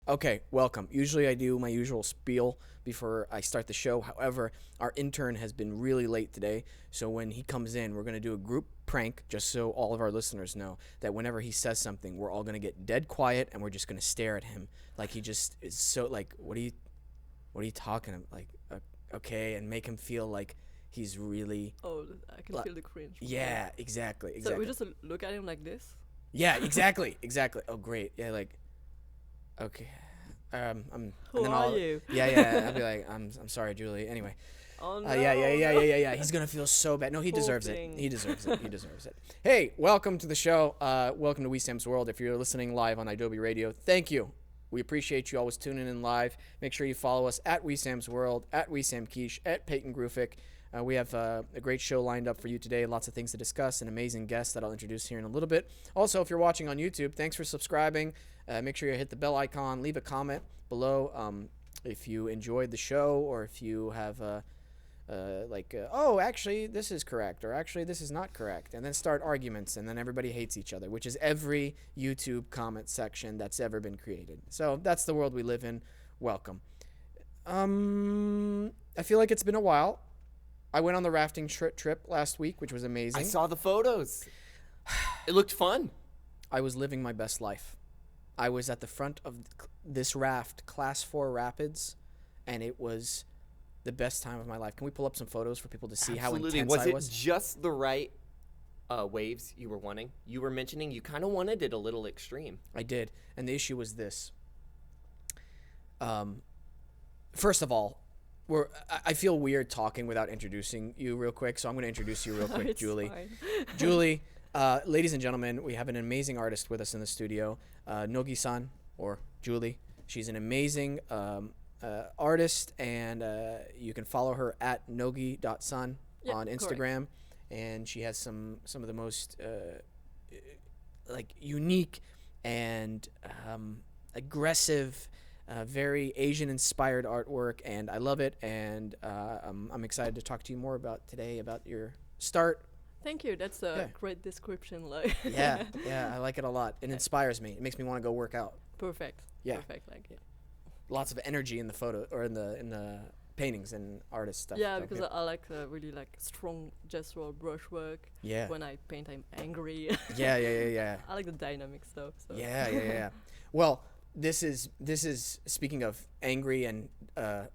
Okay, welcome. Usually I do my usual spiel before I start the show. However, our intern has been really late today, so when he comes in, we're going to do a group prank just so all of our listeners know that whenever he says something, we're all going to get dead quiet and we're just going to stare at him like he just is so like what are you talking about? Like okay, and make him feel like he's really Oh, I can feel the cringe. yeah, exactly, So we exactly. just look at him like this. Yeah, exactly, exactly. Oh, great. Yeah, like okay. And Who then are I'll you? yeah. I'll be like, I'm sorry, Julie. Anyway, Oh no. yeah. He's gonna feel so bad. No, he Poor deserves it. thing. He deserves it. He deserves it. Hey, welcome to the show. Welcome to Wesam's World. If you're listening live on Adobe Radio, thank you. We appreciate you always tuning in live. Make sure you follow us at Wesam's World, at Wesam Quiche, at Peyton Grufik. We have a great show lined up for you today. Lots of things to discuss, an amazing guest that I'll introduce here in a little bit. Also, if you're watching on YouTube, thanks for subscribing. Make sure you hit the bell icon. Leave a comment below if you enjoyed the show or if you have oh, actually, this is correct, or actually, this is not correct, and then start arguments, and then everybody hates each other, which is every YouTube comment section that's ever been created. So that's the world we live in. Welcome. I feel like it's been a while. I went on the rafting trip last week, which was amazing. I saw the photos. It looked fun. I was living my best life. I was at the front of this raft, Class 4 Rapids, and it was the best time of my life. Can we pull up some photos for people to see how intense was I was? it just the right waves you were wanting? You were mentioning you kind of wanted it a little extreme. I did, and the issue was this. First of all, I feel weird talking without introducing you real quick, so I'm going to introduce you real quick, It's Julie. fine. Julie, ladies and gentlemen, we have an amazing artist with us in the studio, Nogi San, or Julie. She's an amazing artist, and you can follow her at nogi.san Yeah, on correct. Instagram, and she has some of the most like unique and aggressive, very Asian-inspired artwork, and I love it. And I'm excited to talk to you more about today about your start. Thank you. That's a Yeah. great description. Like. Yeah, I like it a lot. It inspires me. It makes me want to go work out. Perfect. Yeah. Perfect. Like it. Lots of energy in the photo or in the paintings and artist stuff. Yeah, So, because I like really like strong gestural brushwork. yeah, When I paint, I'm angry. yeah. I like the dynamic stuff. So. Yeah. Well, this is speaking of angry and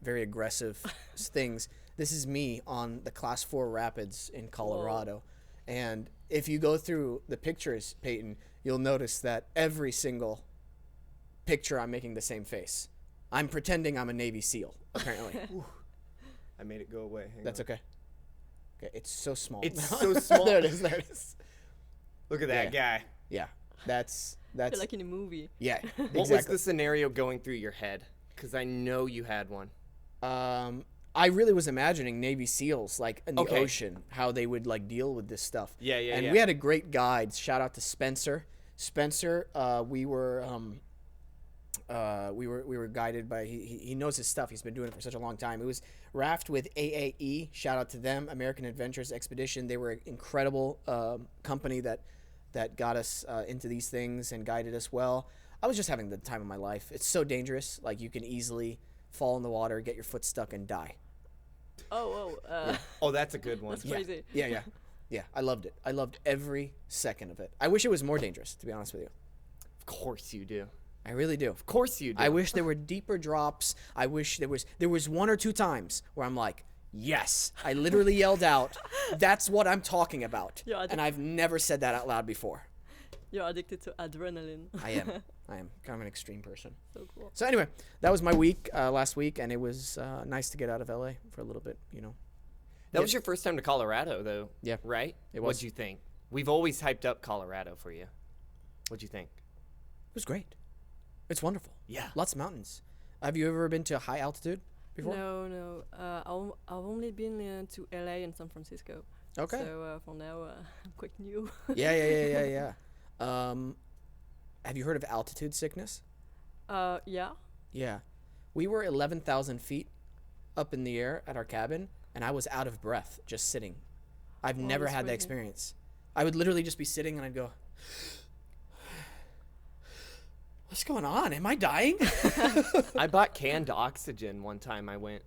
very aggressive things. This is me on the Class 4 Rapids in Colorado. And if you go through the pictures, Peyton, you'll notice that every single picture I'm making the same face. I'm pretending I'm a Navy SEAL, apparently. I made it go away. Hang That's on. okay. Okay, it's so small. It's so small. There it is. Look at that guy. Yeah, that's I feel like in a movie. yeah, What was exactly. the scenario going through your head? Because I know you had one. I really was imagining Navy SEALs like in the Okay. ocean, how they would like deal with this stuff. Yeah. And we had a great guide. Shout out to Spencer. Spencer, we were guided by he knows his stuff. He's been doing it for such a long time. It was Raft with AAE. Shout out to them, American Adventures Expedition. They were an incredible company that got us into these things and guided us well. I was just having the time of my life. It's so dangerous. Like you can easily fall in the water, get your foot stuck, and die. Oh, that's a good one. That's crazy. Yeah. I loved it. I loved every second of it. I wish it was more dangerous, to be honest with you. Of course you do. I really do. Of course you do. I wish there were deeper drops. I wish there was one or two times where I'm like, yes. I literally yelled out, that's what I'm talking about. Yeah, And I've never said that out loud before. You're addicted to adrenaline. I am. Kind of an extreme person. So cool. So anyway, that was my week last week, and it was nice to get out of LA for a little bit, That was your first time to Colorado, though. Yeah. Right? It was. What'd you think? We've always hyped up Colorado for you. What'd you think? It was great. It's wonderful. Yeah. Lots of mountains. Have you ever been to high altitude before? No. I've only been to LA and San Francisco. Okay. So for now, I'm quite new. Yeah. Have you heard of altitude sickness? Yeah. Yeah. We were 11,000 feet up in the air at our cabin, and I was out of breath just sitting. I've never that's had that crazy. experience. I would literally just be sitting, and I'd go, what's going on? Am I dying? I bought canned oxygen one time I went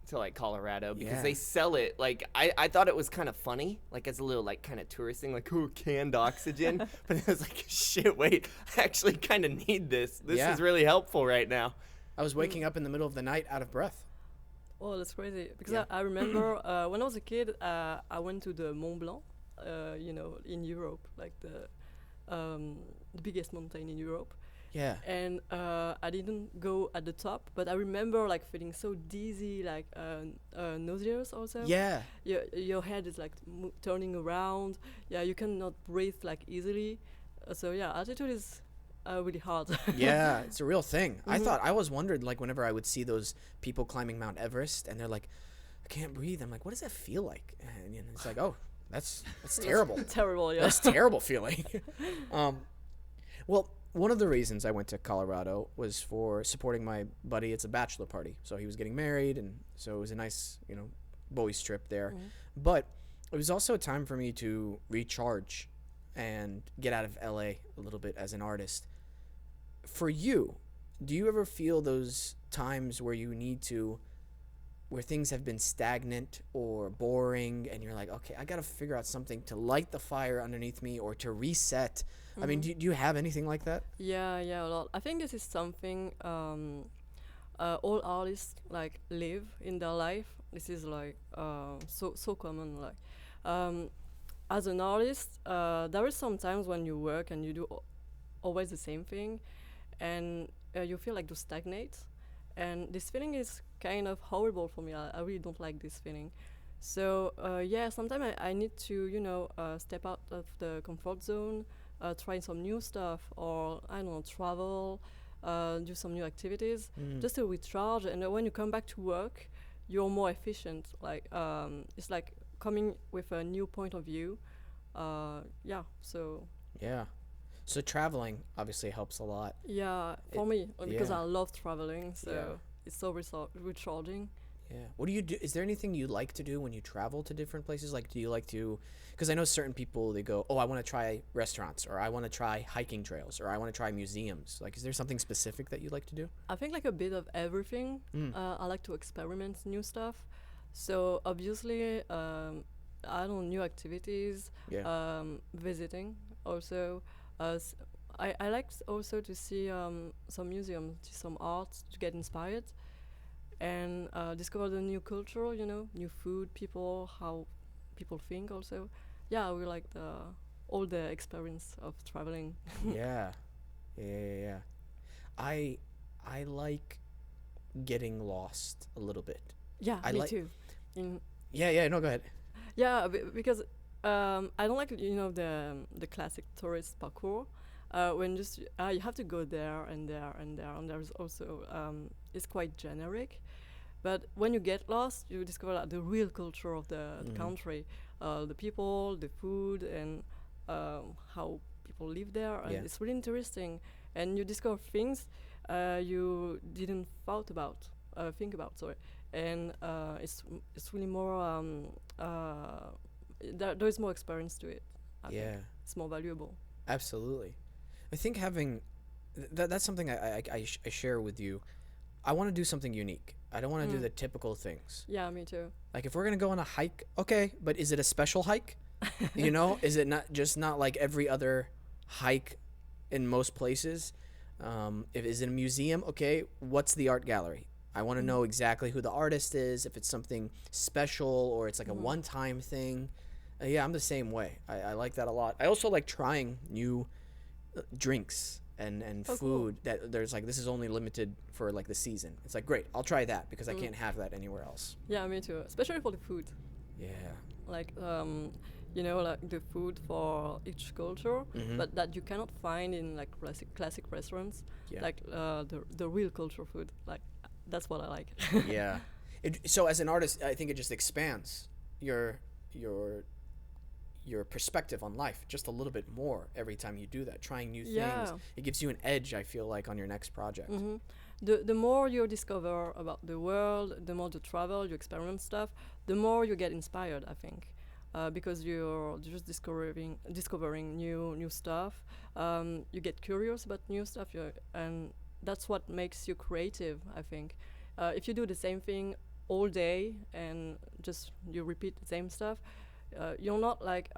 to like Colorado because Yeah. they sell it. Like I thought it was kind of funny, like as a little like kind of tourist thing, like oh canned oxygen. But it was like shit. Wait, I actually kind of need this. This Yeah. is really helpful right now. I was waking up in the middle of the night out of breath. Oh, that's crazy. Because Yeah. I remember when I was a kid, I went to the Mont Blanc, in Europe, like the biggest mountain in Europe. Yeah. And I didn't go at the top, but I remember like feeling so dizzy, like nauseous also. Yeah. Your head is like turning around. Yeah, you cannot breathe like easily. So yeah, altitude is really hard. Yeah, it's a real thing. I was wondered, like, whenever I would see those people climbing Mount Everest and they're like, I can't breathe. I'm like, what does that feel like? And it's like, oh, that's terrible. Terrible, yeah. That's terrible feeling. Well, one of the reasons I went to Colorado was for supporting my buddy. It's a bachelor party. So he was getting married, and so it was a nice, boys trip there. But it was also a time for me to recharge and get out of LA a little bit as an artist. For you, do you ever feel those times where where things have been stagnant or boring and you're like, okay, I got to figure out something to light the fire underneath me or to reset? I mean, do you have anything like that? Yeah, a lot. I think this is something all artists like live in their life. This is like so common. Like as an artist, there is some times when you work and you do always the same thing, and you feel like you stagnate. And this feeling is kind of horrible for me. I really don't like this feeling. So sometimes I need to step out of the comfort zone. Try some new stuff, or I don't know, travel, do some new activities, just to recharge. And when you come back to work, you're more efficient. Like it's like coming with a new point of view. So Yeah. So traveling obviously helps a lot. yeah, for me, because yeah. I love traveling, so Yeah. it's so recharging. Yeah. What do you do? Is there anything you like to do when you travel to different places? Like, do you like to? Because I know certain people, they go, oh, I want to try restaurants, or I want to try hiking trails, or I want to try museums. Like, is there something specific that you like to do? I think like a bit of everything. I like to experiment new stuff. So obviously, I don't know, new activities, Yeah. visiting also. I like also to see some museums, some art, to get inspired, and discover the new culture, new food, people, how people think also. Yeah, we like all the experience of traveling. Yeah. Yeah. I like getting lost a little bit. Yeah, I me like- too. In Yeah. No, go ahead. Yeah, because I don't like the classic tourist parkour. When just you have to go there and there and there, and there's also it's quite generic. But when you get lost, you discover like, the real culture of the country, the people, the food, and how people live there. And Yeah. it's really interesting, and you discover things you didn't think about. Sorry, and it's really more. There is more experience to it. I think. Yeah. It's more valuable. Absolutely. I think having that's something I share with you. I want to do something unique. I don't want to do the typical things. Yeah, me too. Like if we're going to go on a hike, okay, but is it a special hike? Is it not like every other hike in most places? If is it a museum, okay, what's the art gallery? I want to know exactly who the artist is, if it's something special or it's like a one-time thing. Yeah, I'm the same way. I like that a lot. I also like trying new drinks and Oh, food cool. that there's like this is only limited for like the season. It's like great, I'll try that because I can't have that anywhere else. Yeah, me too. Especially for the food. Yeah. Like like the food for each culture, but that you cannot find in like classic restaurants. Yeah. Like the real culture food. Like that's what I like. Yeah. So as an artist, I think it just expands your perspective on life just a little bit more every time you do that. Trying new things, it gives you an edge. I feel like on your next project. The more you discover about the world, the more you travel, you experiment stuff, the more you get inspired. I think because you're just discovering new stuff. You get curious about new stuff, and that's what makes you creative, I think. If you do the same thing all day and just you repeat the same stuff, you're not like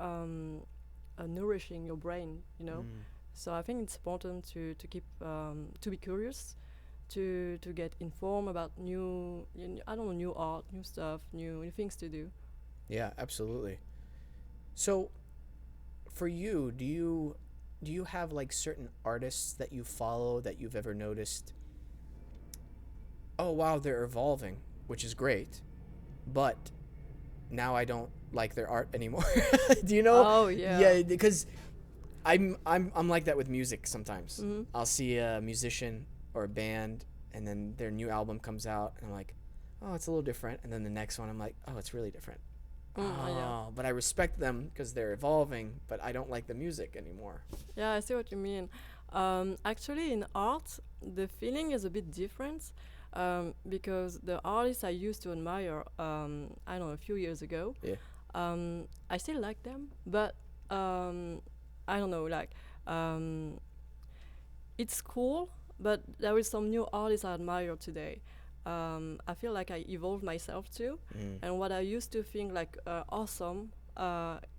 nourishing your brain, you know. So I think it's important to keep to be curious, to get informed about I don't know, new art, new stuff, new things to do. Yeah, absolutely. So, for you, do you have like certain artists that you follow that you've ever noticed? Oh wow, they're evolving, which is great, but now I don't like their art anymore. Do you know? Oh yeah. Yeah, because I'm like that with music sometimes. Mhm. I'll see a musician or a band, and then their new album comes out, and I'm like, oh, it's a little different. And then the next one, I'm like, oh, it's really different. Yeah. But I respect them because they're evolving, but I don't like the music anymore. Yeah, I see what you mean. Actually, in art, the feeling is a bit different because the artists I used to admire, I don't know, a few years ago, Yeah. I still like them, but I don't know, like, it's cool, but there is some new artists I admire today. I feel like I evolved myself too, and what I used to think like awesome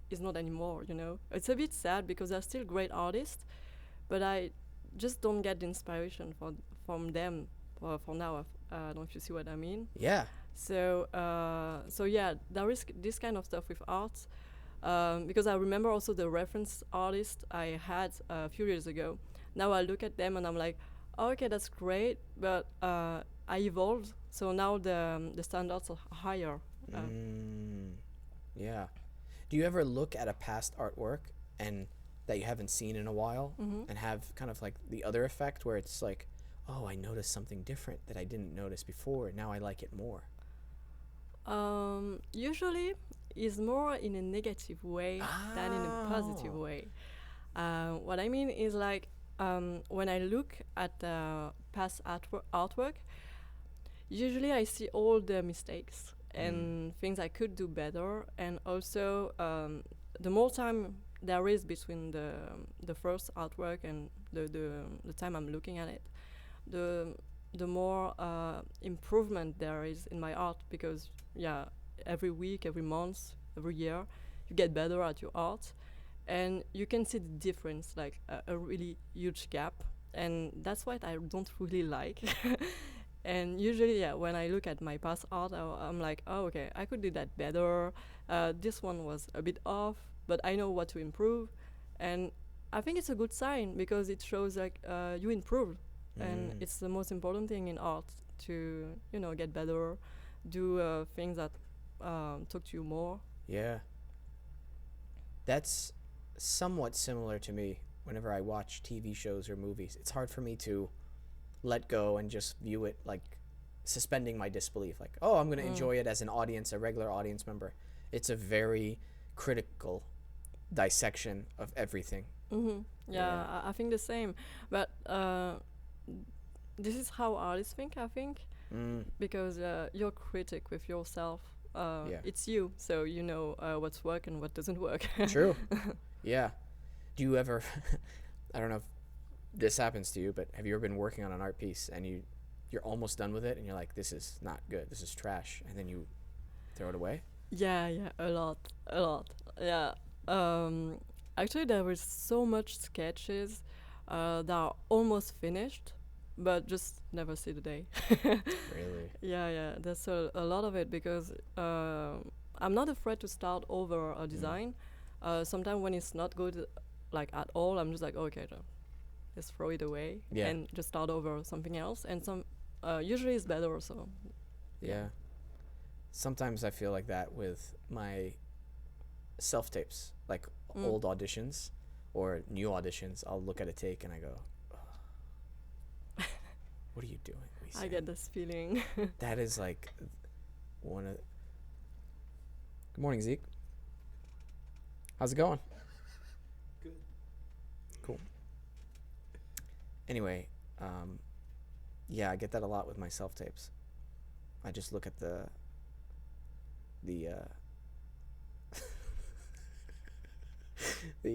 is not anymore. You know, it's a bit sad because they're still great artists, but I just don't get the inspiration from them for now. I don't know if you see what I mean. Yeah. So yeah, there is this kind of stuff with art, because I remember also the reference artist I had a few years ago. Now I look at them and I'm like, oh, okay, that's great, but I evolved, so now the standards are higher. Yeah. Do you ever look at a past artwork and that you haven't seen in a while and have kind of like the other effect where it's like, oh, I noticed something different that I didn't notice before. Now I like it more. Usually is more in a negative way than in a positive way. What I mean is like when I look at past artwork, usually I see all the mistakes and things I could do better, and also the more time there is between the first artwork and the time I'm looking at it, the more improvement there is in my art, because yeah, every week, every month, every year, you get better at your art, and you can see the difference, like a really huge gap, and that's what I don't really like. And usually, yeah, when I look at my past art, I'm like, oh, okay, I could do that better. This one was a bit off, but I know what to improve, and I think it's a good sign because it shows like you improve, and it's the most important thing in art to get better, do things that talk to you more. Yeah. That's somewhat similar to me whenever I watch TV shows or movies. It's hard for me to let go and just view it like suspending my disbelief. Like, oh, I'm going to enjoy it as an audience, a regular audience member. It's a very critical dissection of everything. Yeah, I think the same. But this is how artists think, I think, because you're a critic with yourself. It's you, so you know what's work and what doesn't work. True. Yeah. Do you ever, I don't know if this happens to you, but have you ever been working on an art piece and you're almost done with it and you're like, this is not good, this is trash, and then you throw it away? Yeah, a lot. Yeah. Actually, there was so much sketches that are almost finished, but just never see the day. Really? Yeah. That's a lot of it because I'm not afraid to start over a design. Sometimes when it's not good, like at all, I'm just like, okay, just throw it away and just start over something else. And usually it's better. So yeah. Sometimes I feel like that with my self-tapes, like old auditions or new auditions. I'll look at a take and I go, oh, what are you doing, Wesam? I get this feeling. That is like one of... Good morning, Zeke. How's it going? Good. Cool. Anyway, yeah, I get that a lot with my self-tapes. I just look at the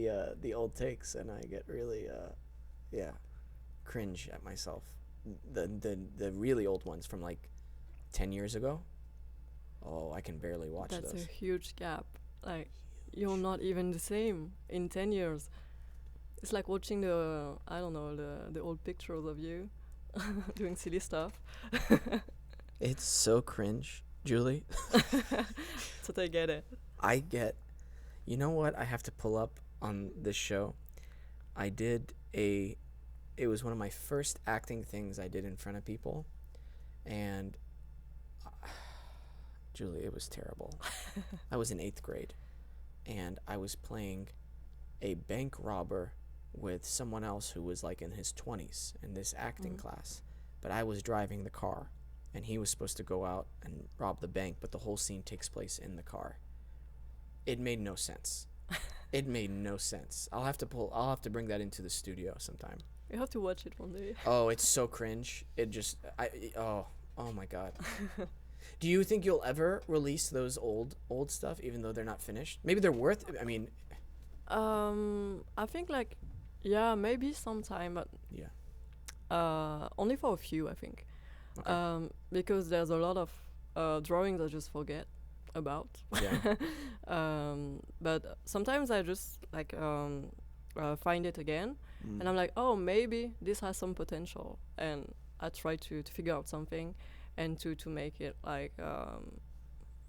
the old takes, and I get really cringe at myself. The really old ones from like 10 years ago. Oh, I can barely watch That's those. a huge gap. Like, you're not even the same in 10 years. It's like watching the old pictures of you doing silly stuff. It's so cringe, Julie. So I get it. You know what I have to pull up on this show? It was one of my first acting things I did in front of people, and Julie, it was terrible. I was in 8th grade, and I was playing a bank robber with someone else who was like in his 20s in this acting class, but I was driving the car, and he was supposed to go out and rob the bank, but the whole scene takes place in the car. It made no sense. It made no sense. I'll have to bring that into the studio sometime. You have to watch it one day. Oh, it's so cringe. Oh my God. Do you think you'll ever release those old stuff, even though they're not finished? Maybe they're worth. I mean, I think like, yeah, maybe sometime, but yeah. only for a few, I think. Okay. Because there's a lot of drawings I just forget about. Yeah. But sometimes I just like find it again, and I'm like, oh, maybe this has some potential, and I try to figure out something, and to make it like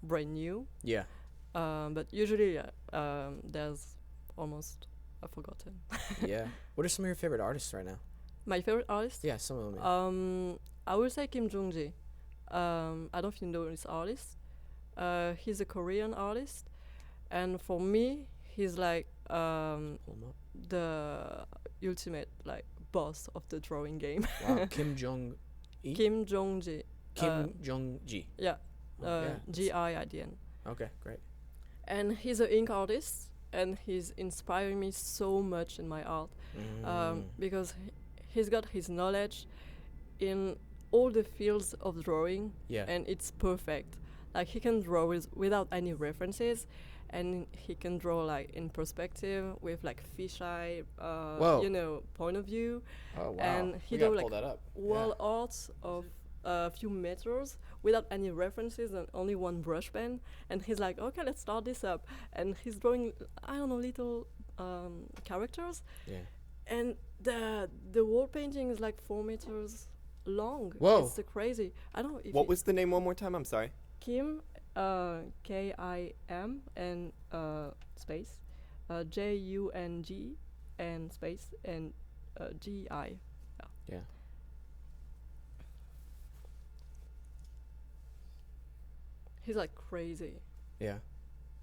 brand new. Yeah. But usually, there's almost I've forgotten. Yeah. What are some of your favorite artists right now? My favorite artist? Yeah, some of them. Yeah. I would say Kim Jong-ji. I don't know if you know this artist. He's a Korean artist, and for me, he's like Pull 'em up. the ultimate like boss of the drawing game. Wow. Kim Jong-il? Kim Jong-ji. Kim Jong-ji. Yeah. Oh, yeah. G-I at the end. Okay, great. And he's an ink artist, and he's inspiring me so much in my art, because he's got his knowledge in all the fields of drawing, Yeah. and it's perfect. Like, he can draw without any references, and he can draw like in perspective with like fisheye, point of view. Oh wow. And he We gotta do pull like that up. wall arts of a few meters without any references and only one brush pen. And he's like, okay, let's start this up. And he's drawing, I don't know, little characters. Yeah. And the wall painting is like 4 meters long. Whoa. It's crazy. I don't know if What was the name one more time? I'm sorry. Kim, Kim, and space, Jung, and space, and Gi. Yeah. He's like crazy. Yeah.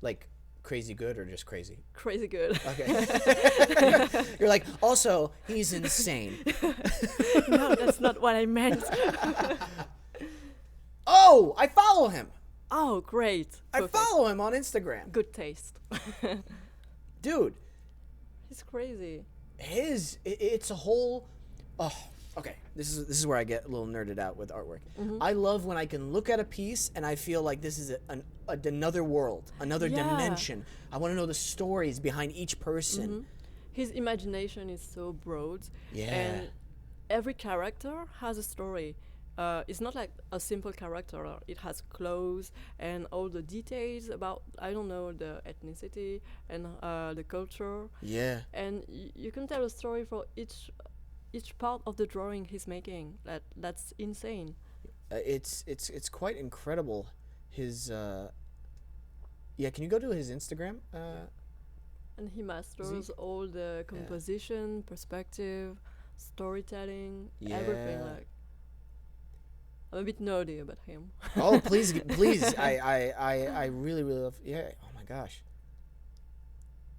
Like crazy good or just crazy? Crazy good. Okay. You're like, also, he's insane. No, that's not what I meant. Oh, I follow him. Oh, great. I Perfect. follow him on Instagram. Good taste. Dude, He's crazy. it's a whole okay. This is where I get a little nerded out with artwork. Mm-hmm. I love when I can look at a piece and I feel like this is another world, another Yeah. dimension. I want to know the stories behind each person. Mm-hmm. His imagination is so broad. Yeah. And every character has a story. It's not like a simple character. It has clothes and all the details about, I don't know, the ethnicity and the culture. Yeah. And you can tell a story for each part of the drawing he's making. That's insane. It's quite incredible. His can you go to his Instagram? And he masters all the composition, perspective, storytelling, everything. Yeah. Like, I'm a bit nerdy about him. Oh, please. I really love. Yeah. Oh my gosh.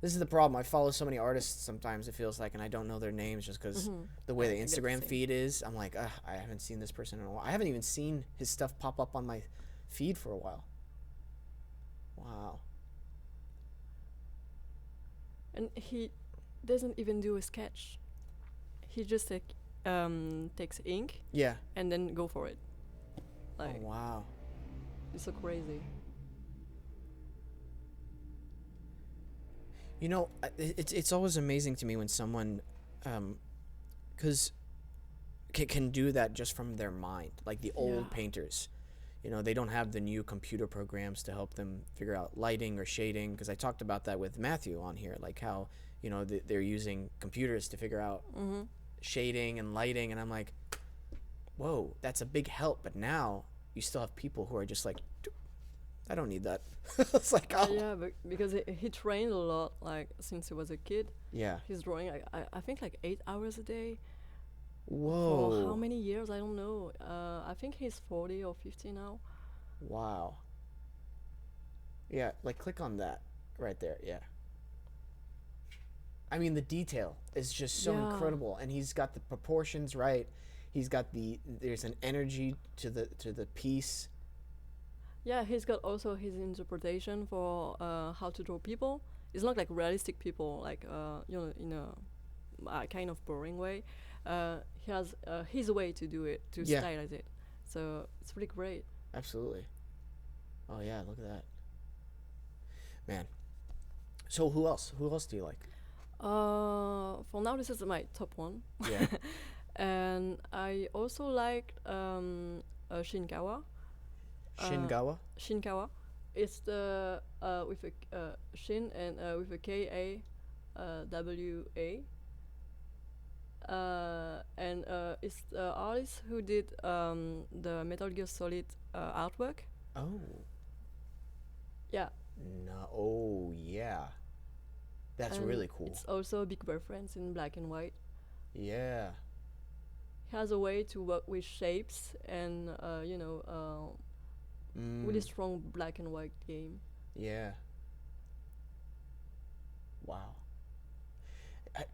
This is the problem. I follow so many artists sometimes, it feels like, and I don't know their names just because the way the I get the Instagram same. feed is. I'm like, I haven't seen this person in a while. I haven't even seen his stuff pop up on my feed for a while. Wow. And he doesn't even do a sketch. He just takes ink Yeah. and then go for it. Like, Oh, wow. it's so crazy. You know, it's always amazing to me when someone, because can do that just from their mind, like the old Yeah. painters. You know, they don't have the new computer programs to help them figure out lighting or shading. Because I talked about that with Matthew on here, like how they're using computers to figure out Mm-hmm. shading and lighting, and I'm like, whoa, that's a big help. But now you still have people who are just like, I don't need that. It's like, oh, Yeah, but because he trained a lot, like since he was a kid. yeah, He's drawing, I think, like 8 hours a day for how whoa, many years? I don't know. I think he's 40 or 50 now. wow, yeah. Like, click on that right there. Yeah. I mean, the detail is just so Yeah. incredible, and he's got the proportions right. He's got there's an energy to the piece. Yeah, he's got also his interpretation for how to draw people. It's not like realistic people, like in a kind of boring way. He has his way to do it, to Yeah. stylize it. So it's really great. Absolutely. Oh yeah, look at that, man. So who else? Who else do you like? For now, this is my top one. Yeah. And I also liked Shinkawa. Shingawa. Shinkawa. It's the with a Shin and with a KAWA. And it's the artist who did the Metal Gear Solid artwork. Oh Yeah. no. Oh yeah. That's And really cool. It's also a big reference in black and white. Yeah. He has a way to work with shapes and really strong black and white game. Yeah. Wow. I,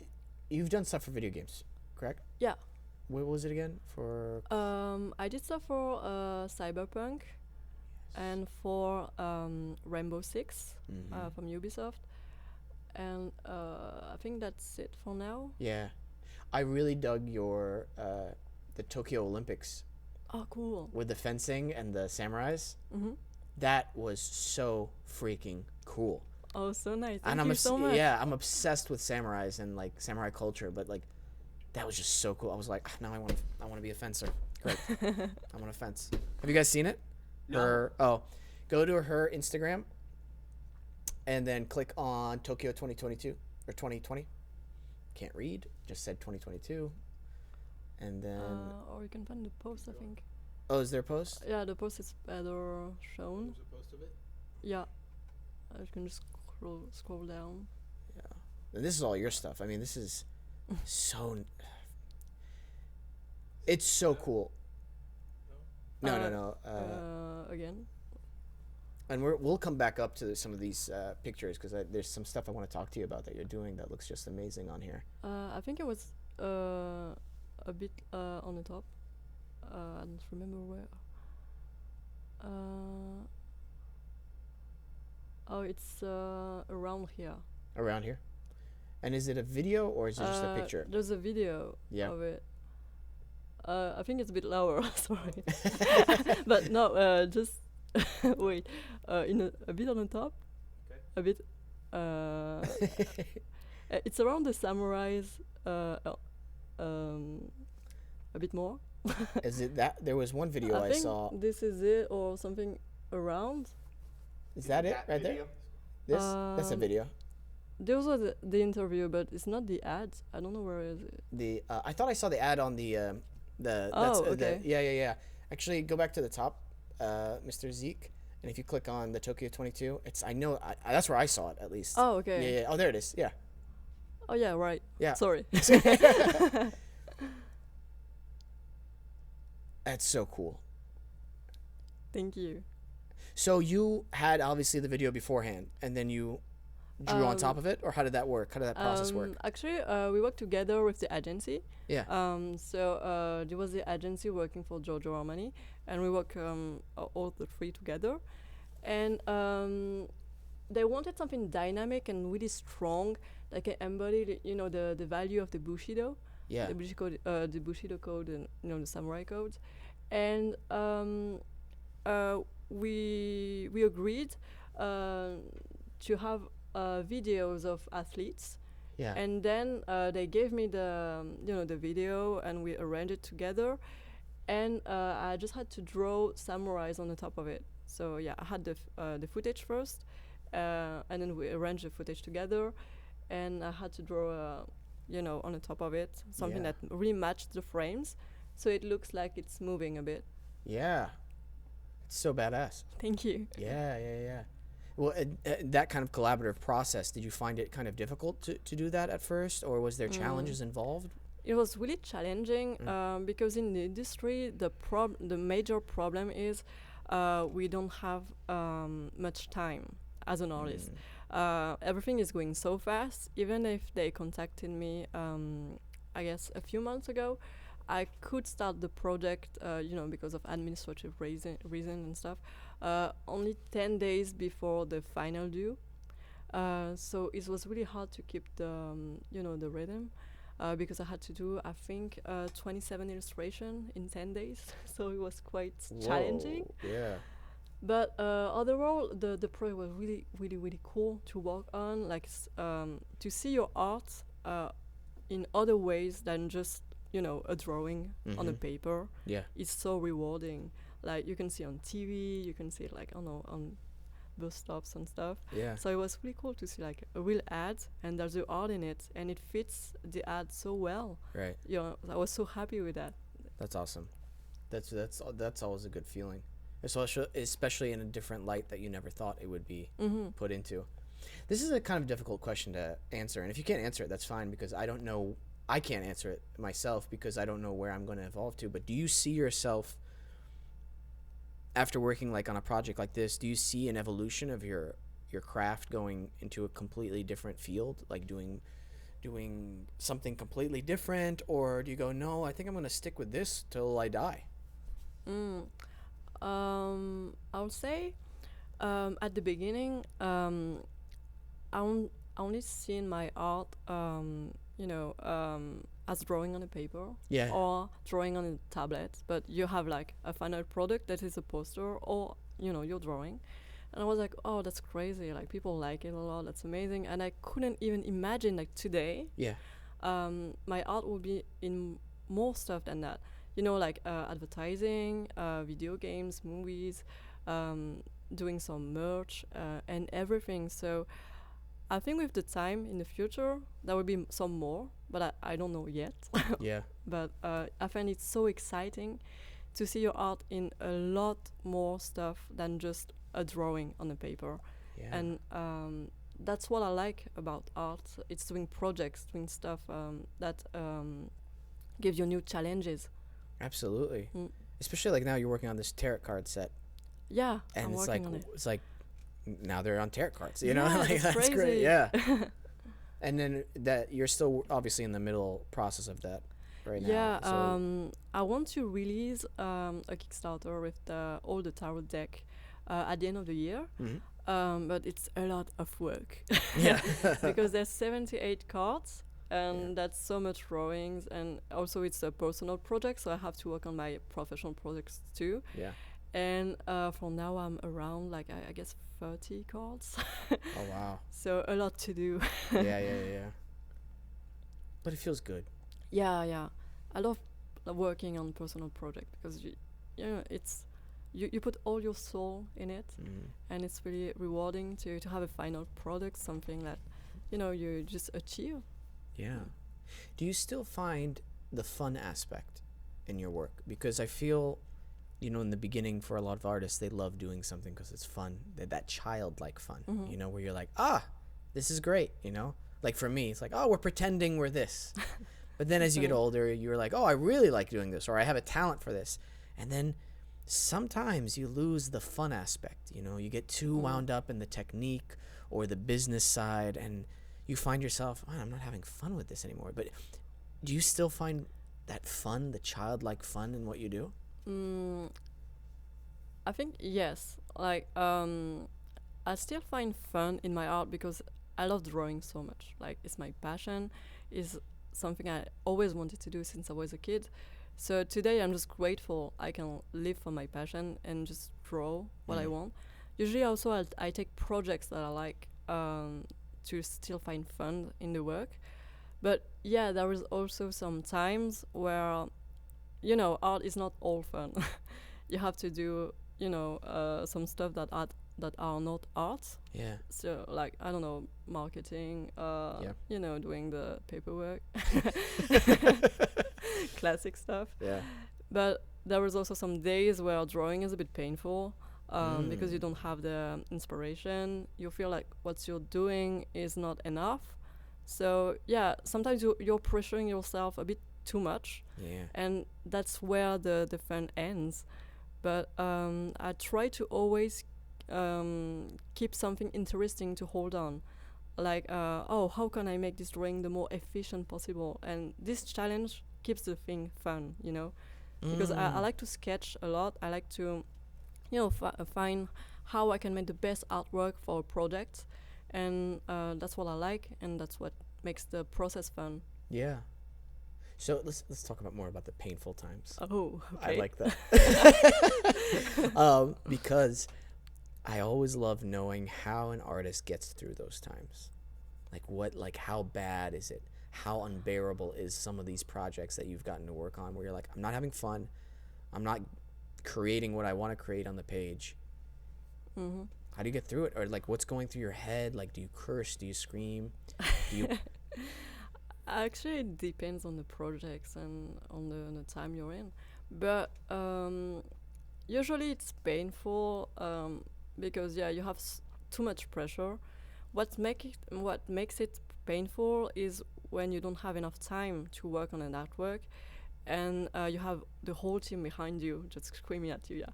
you've done stuff for video games, correct? Yeah. What was it again? For I did stuff for Cyberpunk and for Rainbow Six Mhm. from Ubisoft, and I think that's it for now. Yeah. I really dug your the Tokyo Olympics Oh, cool. with the fencing and the samurais. Mm-hmm. That was so freaking cool. Oh, so nice. And Thank you so much. yeah, I'm obsessed with samurais and like samurai culture, but like that was just so cool. I was like, "Ah, now I want to be a fencer. Great. I want to fence. Have you guys seen it? No. Go to her Instagram and then click on Tokyo 2022 or 2020. Can't read. Just said 2022. And then Or you can find the post, I think. oh, is there a post? Yeah, the post is better shown. There's a post of it. Yeah. You can just scroll down. Yeah. And this is all your stuff. I mean, this is so. It's so cool. No. Again. And we'll come back up to some of these pictures because there's some stuff I want to talk to you about that you're doing that looks just amazing on here. I think it was a bit on the top. I don't remember where. Oh, it's around here. Around here. And is it a video or is it just a picture? There's a video Yeah. of it. I think it's a bit lower. Sorry, but no. Just wait. A bit on the top. Okay. A bit. It's around the samurais. A bit more. Is it that? There was one video I think saw. this is it or something around. Is that it right there? This? That's a Um, video. Those are the interview, but it's not the ads. I don't know where is it. The I thought I saw the ad on the Oh, okay. yeah. Actually, go back to the top, Mr. Zeke, and if you click on the Tokyo 22, it's that's where I saw it at least. Oh, okay. Yeah. Oh, there it is. Yeah. Oh, yeah, right. Yeah. Sorry. That's so cool. Thank you. So you had obviously the video beforehand, and then you drew on top of it, or how did that work? How did that process work? Actually, we worked together with the agency. Yeah. So there was the agency working for Giorgio Armani, and we work all the three together. And they wanted something dynamic and really strong that can embody, the value of the Bushido. Yeah. The Bushido code and the samurai codes, and we agreed to have videos of athletes. Yeah. And then they gave me the video, and we arranged it together. And I just had to draw samurais on the top of it. So yeah, I had the footage first, and then we arranged the footage together, and I had to draw, on the top of it something Yeah. that really matched the frames, so it looks like it's moving a bit. Yeah. It's so badass. Thank you. Yeah, yeah, yeah. Well, that kind of collaborative process, did you find it kind of difficult to do that at first, or was there challenges involved? It was really challenging because in the industry, the major problem is we don't have much time as an artist. Everything is going so fast. Even if they contacted me, I guess a few months ago, I could start the project, because of administrative reason and stuff, only 10 days before the final due. So it was really hard to keep the rhythm. Because I had to do, I think, 27 illustration in 10 days. So it was quite challenging. Yeah. But overall, the project was really, really, really cool to work on. Like to see your art in other ways than just a drawing on a paper. Yeah. It's so rewarding. Like you can see on TV, you can see it like on bus stops and stuff. Yeah. So it was really cool to see like a real ad, and there's the art in it, and it fits the ad so well. Right. I was so happy with that. That's awesome. That's always a good feeling, especially in a different light that you never thought it would be put into. This is a kind of difficult question to answer, and if you can't answer it, that's fine, because I don't know. I can't answer it myself because I don't know where I'm going to evolve to. But do you see yourself, after working like on a project like this, do you see an evolution of your craft going into a completely different field, like doing something completely different, or do you go, no, I think I'm going to stick with this till I die? I would say at the beginning, I only seen my art, as drawing on a paper Yeah. or drawing on a tablet. But you have like a final product that is a poster or your drawing. And I was like, oh, that's crazy. Like people like it a lot. That's amazing. And I couldn't even imagine like today, Yeah. my art will be in more stuff than that. Like advertising, video games, movies, doing some merch, and everything. So I think with the time in the future, there will be some more, but I don't know yet. Yeah. But I find it so exciting to see your art in a lot more stuff than just a drawing on a paper. Yeah. And that's what I like about art. It's doing projects, doing stuff that gives you new challenges. Absolutely. Especially like now you're working on this tarot card set, Yeah, and I'm it's working like on it. it's like now they're on tarot cards, Yeah, like that's that's great. crazy. Yeah. And then that you're still obviously in the middle process of that right now. Yeah, So I want to release a Kickstarter with all the tarot deck at the end of the year. But it's a lot of work. yeah. Because there's 78 cards, and that's so much drawings, and also it's a personal project, so I have to work on my professional projects too. Yeah. And for now I'm around like I guess 30 cards. Oh wow. So a lot to do. Yeah. But it feels good. Yeah. I love working on personal project because it's you put all your soul in it, and it's really rewarding to have a final product, something that you just achieve. Yeah. Do you still find the fun aspect in your work? Because I feel, in the beginning for a lot of artists, they love doing something because it's fun. That childlike fun, where you're like, this is great, Like for me, it's like, we're pretending we're this. But then as you get older, you're like, I really like doing this, or I have a talent for this. And then sometimes you lose the fun aspect, you get too wound up in the technique or the business side, and you find yourself, I'm not having fun with this anymore. But do you still find that fun, the childlike fun in what you do? I think yes. Like I still find fun in my art because I love drawing so much. Like it's my passion, is something I always wanted to do since I was a kid. So today I'm just grateful I can live for my passion and just draw what I want. Usually also I take projects that I like to still find fun in the work. But yeah, there is also some times where, art is not all fun. You have to do, some stuff that are not art. Yeah. So like, I don't know, marketing, doing the paperwork, classic stuff. Yeah. But there was also some days where drawing is a bit painful, because you don't have the inspiration. You feel like what you're doing is not enough. So yeah, sometimes you're pressuring yourself a bit too much, Yeah. and that's where the fun ends. But I try to always keep something interesting to hold on. Like, how can I make this drawing the more efficient possible? And this challenge keeps the thing fun, because I like to sketch a lot. I like to, find how I can make the best artwork for a project, and that's what I like, and that's what makes the process fun. Yeah. So let's talk more about the painful times. Oh, okay. I like that. Because I always love knowing how an artist gets through those times. Like how bad is it? How unbearable is some of these projects that you've gotten to work on where you're like, I'm not having fun. I'm not creating what I want to create on the page. Mm-hmm. How do you get through it? Or like, what's going through your head? Like, do you curse? Do you scream? Do you... Actually, it depends on the projects and on the time you're in. But usually it's painful, because you have too much pressure. What makes it painful is when you don't have enough time to work on an artwork, and you have the whole team behind you just screaming at you. Yeah,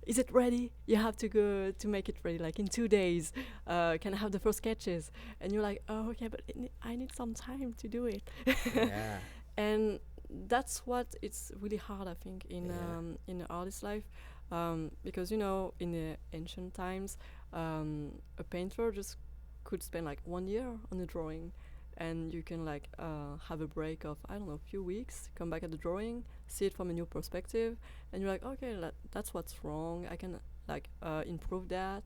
is it ready? You have to go to make it ready, like in 2 days. Can I have the first sketches? And you're like, oh, okay, but I need some time to do it. Yeah. And that's what it's really hard, I think, in the artist life, because in the ancient times, a painter just could spend like 1 year on a drawing, and you can like have a break of, I don't know, a few weeks, come back at the drawing, see it from a new perspective, and you're like, okay, that's what's wrong. I can like improve that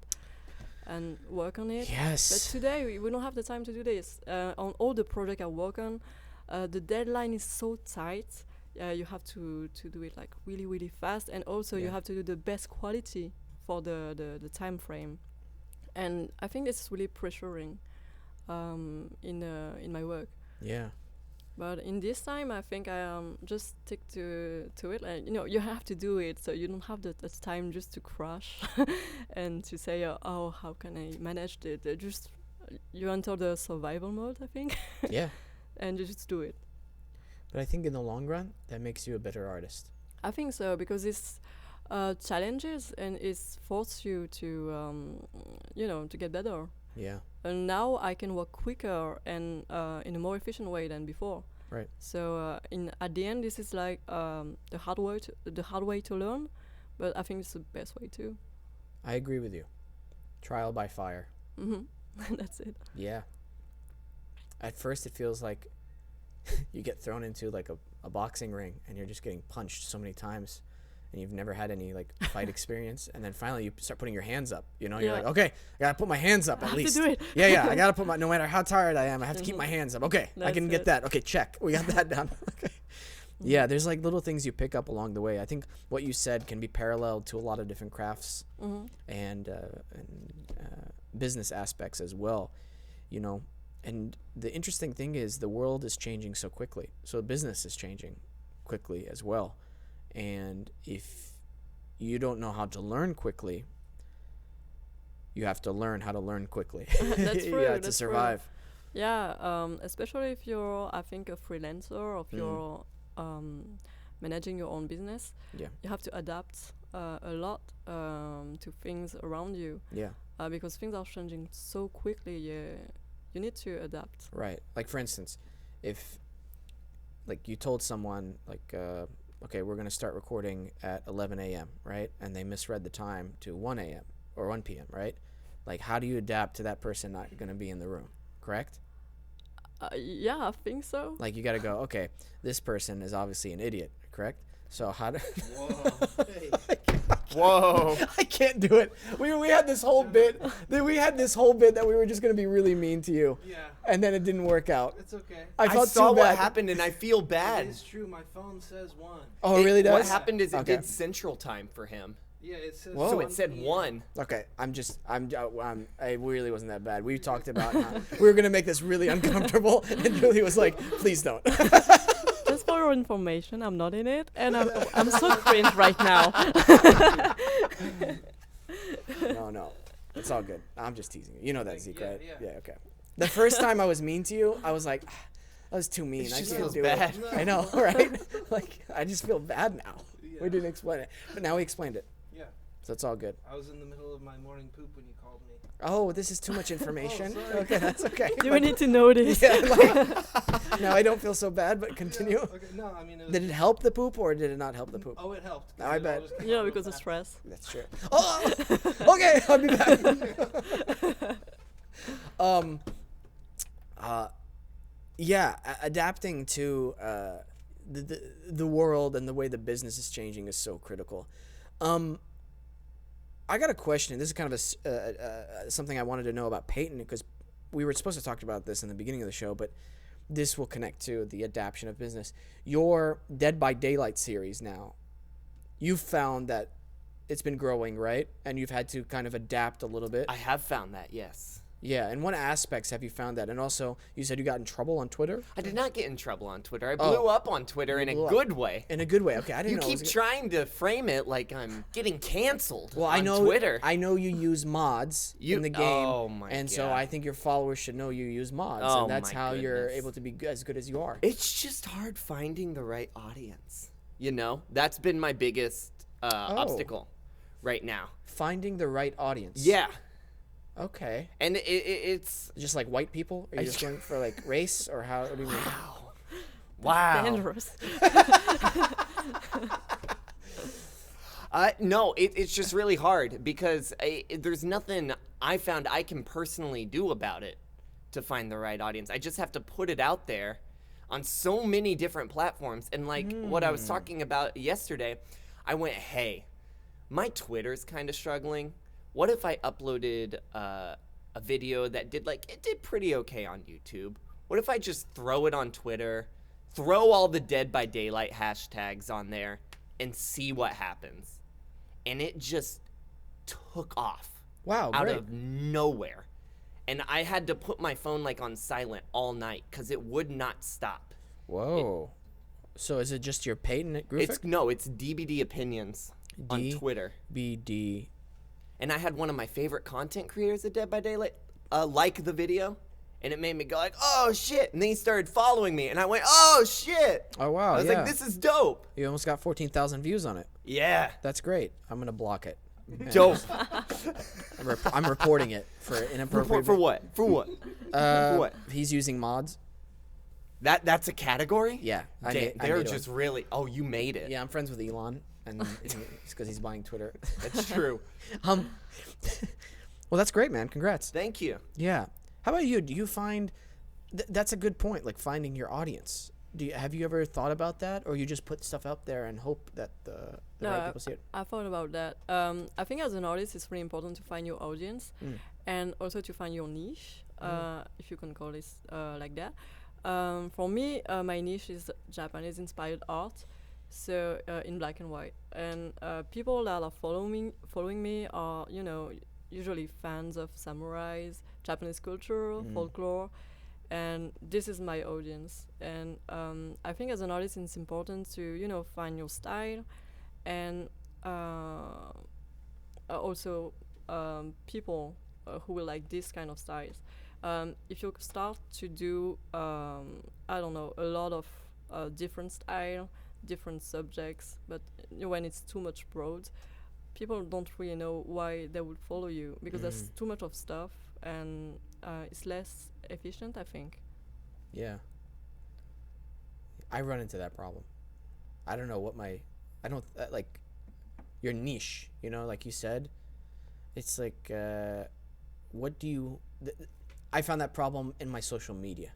and work on it. Yes. But today we don't have the time to do this. On all the projects I work on, the deadline is so tight. You have to do it like really, really fast, and also you have to do the best quality for the time frame. And I think this is really pressuring in my work. Yeah. But in this time, I think I just stick to it. And you have to do it, so you don't have the time just to crash and to say, oh, how can I manage it? Just you enter the survival mode, I think. Yeah. And you just do it. But I think in the long run, that makes you a better artist. I think so, because it's challenges and it's force you to to get better. Yeah. And now I can work quicker and in a more efficient way than before. Right. So at the end, this is like the hard way to learn, but I think it's the best way too. I agree with you. Trial by fire. Mm-hmm. That's it. Yeah. At first, it feels like you get thrown into like a boxing ring and you're just getting punched so many times, and you've never had any like fight experience, and then finally you start putting your hands up. You're like, okay, I gotta put my hands up at least. I have to do it. Yeah, I gotta put no matter how tired I am, I have to keep my hands up. Okay, I can get it. that. Okay, check. We got that down. Okay. Yeah, there's like little things you pick up along the way. I think what you said can be paralleled to a lot of different crafts and business aspects as well. And the interesting thing is the world is changing so quickly. So business is changing quickly as well. And if you don't know how to learn quickly, you have to learn how to learn quickly. That's true. To survive. True. Yeah, especially if you're, I think, a freelancer, or if you're managing your own business. Yeah. You have to adapt a lot to things around you. Yeah. Because things are changing so quickly. You need to adapt. Right. Like, for instance, if like you told someone like, okay, we're going to start recording at 11 a.m., right? And they misread the time to 1 a.m. or 1 p.m., right? Like, how do you adapt to that person not going to be in the room, correct? Yeah, I think so. Like, you got to go, okay, this person is obviously an idiot, correct? So how do... Whoa. Hey. Whoa. I can't do it. We had this whole bit. That we were just gonna be really mean to you. Yeah. And then it didn't work out. It's okay. I I felt saw too what bad. happened and I feel bad. It's true. My phone says 1. Oh, it really does? What happened is it Okay. did Central Time for him. Yeah, it says. Whoa. So 1 it said PM. 1. Okay, I really wasn't that bad. We talked about how we were gonna make this really uncomfortable, and Julie was like, "Please don't." Just for your information, I'm not in it, and I'm so cringe right now. No, it's all good. I'm just teasing you. You know that, Zeke, Yeah, right? yeah. Okay. The first time I was mean to you, I was like, that was too mean. It I just can't feels do bad. it. I know, right? Like, I just feel bad now. Yeah. We didn't explain it, but now we explained it, Yeah. so it's all good. I was in the middle of my morning poop when you called me. Oh, this is too much information. sorry. Okay, that's okay. Do we need to know this? Yeah, like, now I don't feel so bad, but continue. Yeah, okay. No, I mean. It was, Did it help the poop or did it not help the poop? Oh, it helped. 'cause I it bet. all just came Yeah, out real because of fast. stress. That's true. Oh, okay, I'll be back. Yeah, adapting to the world and the way the business is changing is so critical. I got a question. This is kind of something I wanted to know about Peyton, because we were supposed to talk about this in the beginning of the show, but this will connect to the adaptation of business. Your Dead by Daylight series now, you've found that it's been growing, right? And you've had to kind of adapt a little bit. I have found that, yes. Yeah, and what aspects have you found that? And also, you said you got in trouble on Twitter? I did not get in trouble on Twitter. I Oh. blew up on Twitter in a blew up. good way. In a good way. Okay, I didn't You know. it keep was trying to frame it like I'm getting canceled Well, on I know Twitter. I know you use mods in the game, Oh my and so God. I think your followers should know you use mods, Oh and that's my how you're goodness. able to be as good as you are. It's just hard finding the right audience. You know, that's been my biggest Oh. obstacle right now. Finding the right audience. Yeah, Okay. and it's Just like white people? Are you just going for like race, or how? What do you mean? wow. Dangerous. No, it's just really hard because there's nothing I found I can personally do about it to find the right audience. I just have to put it out there on so many different platforms. And like what I was talking about yesterday, I went, hey, my Twitter's kind of struggling. What if I uploaded a video that it did pretty okay on YouTube? What if I just throw it on Twitter, throw all the Dead by Daylight hashtags on there, and see what happens? And it just took off Wow, out great. of nowhere. And I had to put my phone on silent all night because it would not stop. Whoa. So is it just your Peyton at Groovic? It's DBD Opinions on Twitter. BD. And I had one of my favorite content creators at Dead by Daylight like the video, and it made me go like, oh shit. And then he started following me, and I went, oh shit. Oh wow, I was yeah. like, this is dope. You almost got 14,000 views on it. Yeah. That's great. I'm gonna block it. Dope. I'm reporting it for inappropriate. For what? For what? For what? He's using mods. That's a category? Yeah, I Dang, made they're one. just really. Oh, you made it. Yeah, I'm friends with Elon, and it's because he's buying Twitter. That's true. Well, that's great, man. Congrats. Thank you. Yeah. How about you? Do you find that's a good point? Like finding your audience. Have you ever thought about that, or you just put stuff up there and hope that the right people see it? I thought about that. I think as an artist, it's really important to find your audience and also to find your niche, if you can call it like that. For me, my niche is Japanese-inspired art, so in black and white. And people that are following me are, usually fans of samurais, Japanese culture, folklore. And this is my audience. And I think as an artist, it's important to, find your style and also people who will like this kind of styles. If you start to do, a lot of different style, different subjects, but when it's too much broad, people don't really know why they would follow you because there's too much of stuff and it's less efficient, I think. Yeah. I run into that problem. I don't know what like your niche, like you said. It's like, what do you... I found that problem in my social media.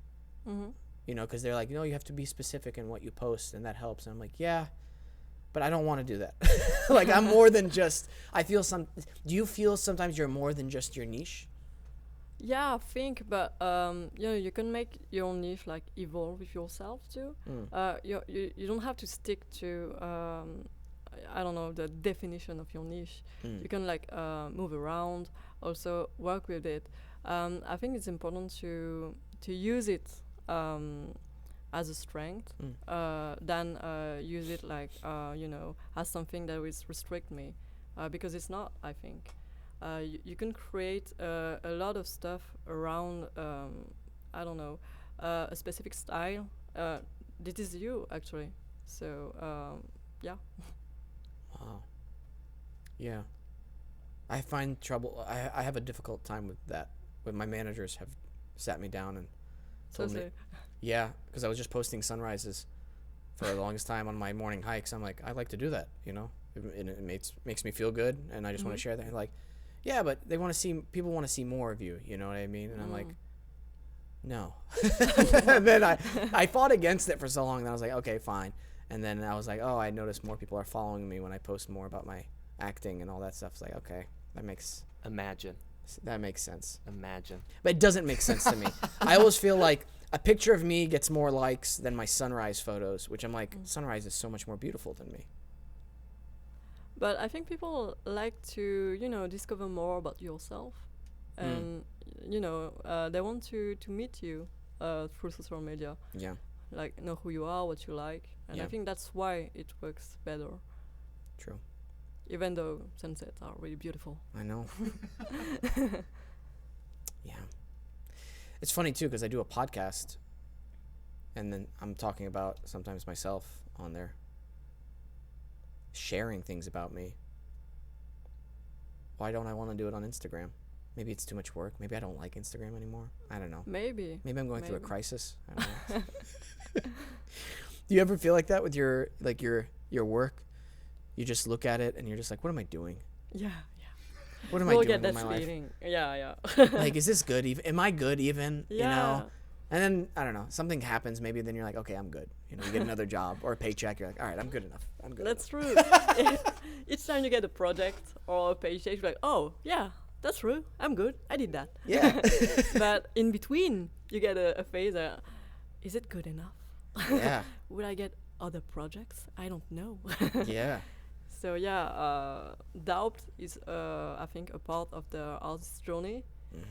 Mm-hmm. Because they're like, you have to be specific in what you post, and that helps. And I'm like, yeah, but I don't want to do that. Like, I'm more than just, do you feel sometimes you're more than just your niche? Yeah, I think, but you can make your own niche like evolve with yourself too. You don't have to stick to I don't know, the definition of your niche. You can like move around, also work with it. I think it's important to use it as a strength than use it like as something that will restrict me, because it's not. I think you can create a lot of stuff around I don't know, a specific style. This is you actually. So yeah. Wow. Yeah. I find trouble. I have a difficult time with that. When my managers have sat me down and told me, yeah, because I was just posting sunrises for the longest time on my morning hikes. I'm like, I like to do that, it makes me feel good, and I just want to share that. And like, yeah, but people want to see more of you. You know what I mean? And I'm like, no. And then I fought against it for so long. And I was like, okay, fine. And then I was like, oh, I noticed more people are following me when I post more about my acting and all that stuff. It's like, okay, that makes sense. Imagine. But it doesn't make sense to me. I always feel like a picture of me gets more likes than my sunrise photos, which I'm like, sunrise is so much more beautiful than me. But I think people like to, discover more about yourself. And, they want to meet you through social media. Yeah. Like, know who you are, what you like. And I think that's why it works better. True. Even though sunsets are really beautiful. I know. Yeah. It's funny, too, because I do a podcast, and then I'm talking about sometimes myself on there, sharing things about me. Why don't I want to do it on Instagram? Maybe it's too much work. Maybe I don't like Instagram anymore. I don't know. Maybe I'm going through a crisis. I don't know. Do you ever feel like that with your work? You just look at it and you're just like, what am I doing? Yeah. What am I doing get that with my feeling. Yeah. Like, is this good? Am I good even? Yeah. And then, I don't know, something happens maybe, then you're like, okay, I'm good. You get another job or a paycheck. You're like, all right, I'm good enough. That's true. Each time you get a project or a paycheck, you're like, oh, yeah, that's true. I'm good. I did that. Yeah. But in between, you get a phase that, is it good enough? Yeah. Will I get other projects? I don't know. Yeah. So yeah, doubt is I think a part of the artist's journey,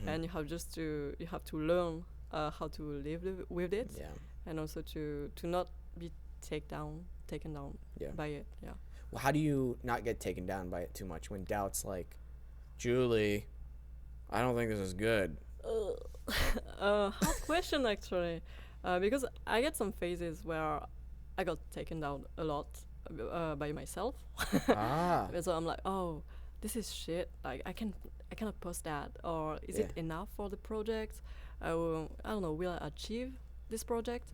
and you have to learn how to live with it, and also to not be taken down by it. Yeah. Well, how do you not get taken down by it too much when doubt's like, Julie, I don't think this is good? Hard question actually, because I get some phases where I got taken down a lot by myself. So I'm like, oh, this is shit. Like I cannot post that, or is it enough for the project? I don't know. Will I achieve this project?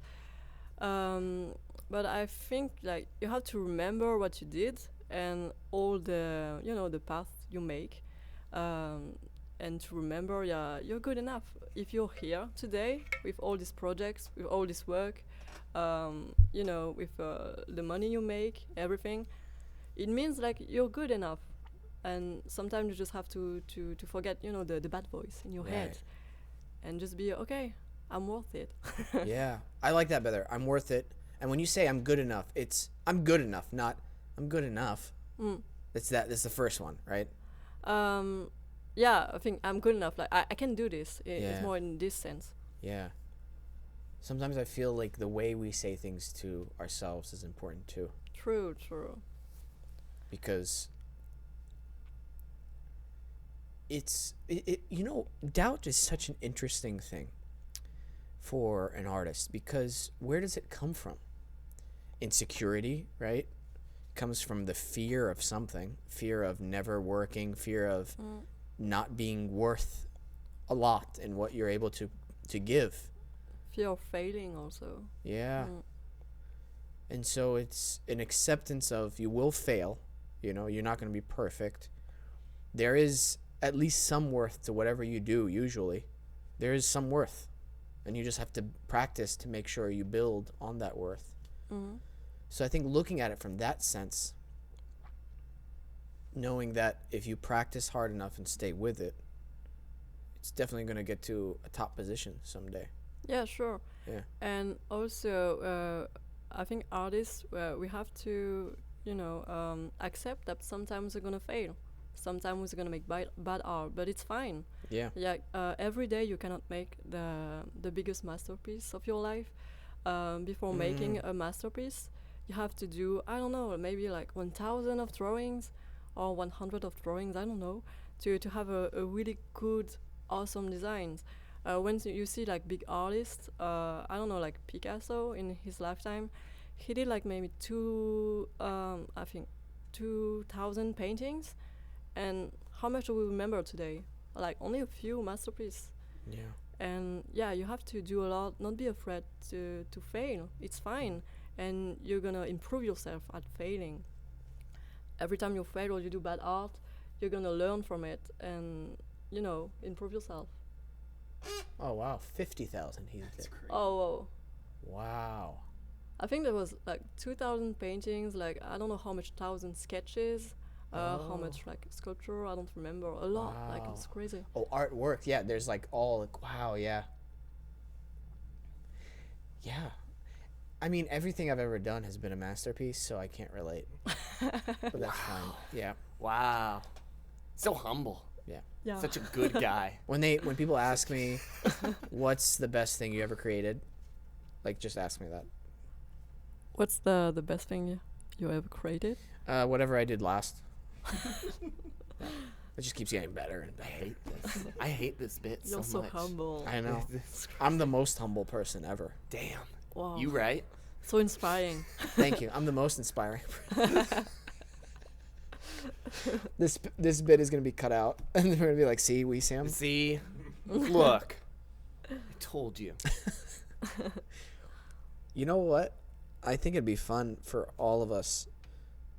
But I think like you have to remember what you did and all the the path you make, and to remember, you're good enough. If you're here today with all these projects, with all this work, with the money you make, everything, it means like you're good enough. And sometimes you just have to forget, the bad voice in your head, and just be okay. I'm worth it. Yeah, I like that better. I'm worth it. And when you say I'm good enough, it's I'm good enough, not I'm good enough. That's the first one, right? Yeah, I think I'm good enough. Like I can do this. It's more in this sense. Yeah. Sometimes I feel like the way we say things to ourselves is important too. True. Because doubt is such an interesting thing for an artist, because where does it come from? Insecurity, right? Comes from the fear of something, fear of never working, fear of not being worth a lot in what you're able to give. Fear of failing also. Yeah. And so it's an acceptance of you will fail, you're not going to be perfect. There is at least some worth to whatever you do. Usually there is some worth, and you just have to practice to make sure you build on that worth. So I think looking at it from that sense knowing that if you practice hard enough and stay with it, it's definitely going to get to a top position someday. Yeah, sure. Yeah. And also, I think artists, we have to, accept that sometimes we're gonna fail. Sometimes we're gonna make bad art, but it's fine. Yeah. Yeah. Every day you cannot make the biggest masterpiece of your life. Before making a masterpiece, you have to do, I don't know, maybe like 1,000 of drawings or 100 of drawings. I don't know, to have a really good, awesome designs. When you see like big artists, I don't know, like Picasso in his lifetime, he did like maybe I think 2,000 paintings, and how much do we remember today? Like only a few masterpieces. Yeah. And yeah, you have to do a lot, not be afraid to fail. It's fine, and you're gonna improve yourself at failing. Every time you fail or you do bad art, you're gonna learn from it and improve yourself. Oh wow, 50,000 he did. Oh, whoa. Wow. I think there was like 2,000 paintings, like I don't know how much thousand sketches, how much like sculpture, I don't remember. A lot, like it's Wow. crazy. Oh, artwork. Yeah, there's like all like, wow, yeah. Yeah. I mean, everything I've ever done has been a masterpiece, so I can't relate. But that's fine. Yeah. Wow. So humble. Yeah. Yeah. Such a good guy. When people ask me what's the best thing you ever created, like just ask me that. What's the best thing you ever created? Whatever I did last. It just keeps getting better and I better. hate this. I hate this bit You're so much. humble. I know. It's I'm the most humble person ever. Damn. Wow. You right? So inspiring. Thank you. I'm the most inspiring. This bit is gonna be cut out, and they're gonna be like, "See, we Sam." See? Look. I told you. You know what? I think it'd be fun for all of us.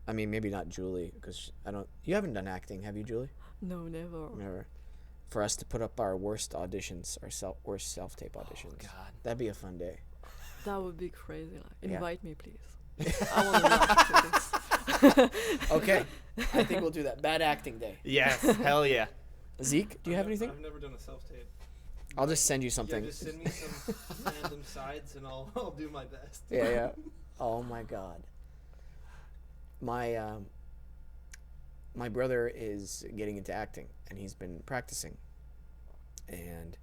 I mean, maybe not Julie, because I don't. You haven't done acting, have you, Julie? No, never. Never. For us to put up our worst auditions, our worst self-tape auditions. Oh, God. That'd be a fun day. That would be crazy. Like, Yeah. invite me, please. I want to laugh to this. Okay, I think we'll do that. Bad acting day. Yes. Hell yeah. Zeke, do you have anything? I've never done a self-tape. I'll just send you something. Yeah, just send me some random sides and I'll do my best. Yeah. Oh my God. My brother is getting into acting, and he's been practicing. And